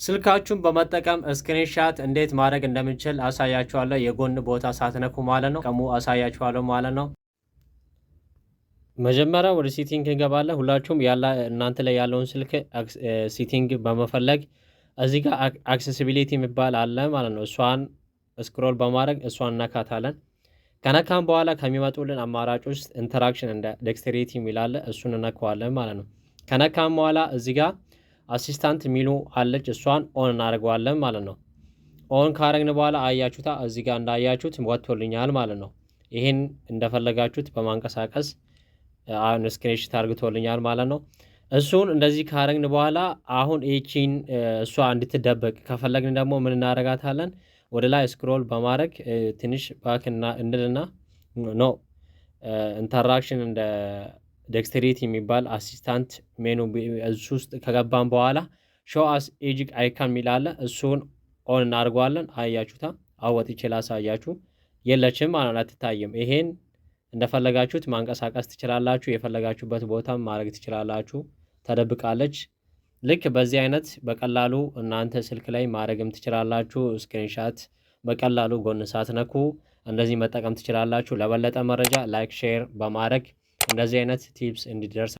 ስልካችሁን በመጠቀም ስክሪንሻት እንዴት ማድረግ እንደምንችል አሳያችኋለሁ። የጎን ቦታ ሳትነኩ ማለት ነው። ቀሙ አሳያችኋለሁ ማለት ነው። መጀመሪያ ወደ ሴቲንግ እንገባለን። ሁላችሁም እናንተ ላይ ያለውን ስልክ ሴቲንግ በመፈለግ እዚህ ጋር አክሴሲቢሊቲ የሚባል አለ ማለት ነው። እሷን ስክሮል በማድረግ እሷን እነካታለን። ከነካም በኋላ ከሚመጡልን አማራጭ ውስጥ ኢንተራክሽን እንደ ዴክስትሪቲ የሚላለ እሱን እነካዋለን ማለት ነው። ከነካም በኋላ እዚህ ጋር አሲስታንት ሚሉ አለች እሷን ኦን እናደርገዋለን ማለት ነው። ኦን ካረግን በኋላ አያችሁታ እዚህ ጋር እንዳያችሁት ወጥቶልኛል ማለት ነው። ይሄን እንደፈለጋችሁት በማንቀሳቀስ አሁን ስክሪንሾት አድርግቶልኛል ማለት ነው። እሱን እንደዚህ ካረግን በኋላ አሁን ይቺን እሷ እንድትደበቅ ከፈለግን ደግሞ ምን እናደርጋታለን? ወደ ላይ ስክሮል በማድረግ ትንሽ ባክ እንልና ኖ ኢንተራክሽን እንደ ዴክስትሪቲ የሚባል አሲስታንት ሜኑ እሱ ውስጥ ከገባን በኋላ ሾው አስ ኤጂክ አይካን የሚላለ እሱን ኦን እናድርገዋለን። አያችሁታ አወጥቼ ላሳያችሁ የለችም ማለት አትታይም። ይሄን እንደፈለጋችሁት ማንቀሳቀስ ትችላላችሁ። የፈለጋችሁበት ቦታም ማድረግ ትችላላችሁ። ተደብቃለች። ልክ በዚህ አይነት በቀላሉ እናንተ ስልክ ላይ ማድረግም ትችላላችሁ። ስክሪንሻት በቀላሉ ጎን ሳትነኩ እንደዚህ መጠቀም ትችላላችሁ። ለበለጠ መረጃ ላይክ፣ ሼር በማድረግ እንደዚህ አይነት ቲፕስ እንዲደርስ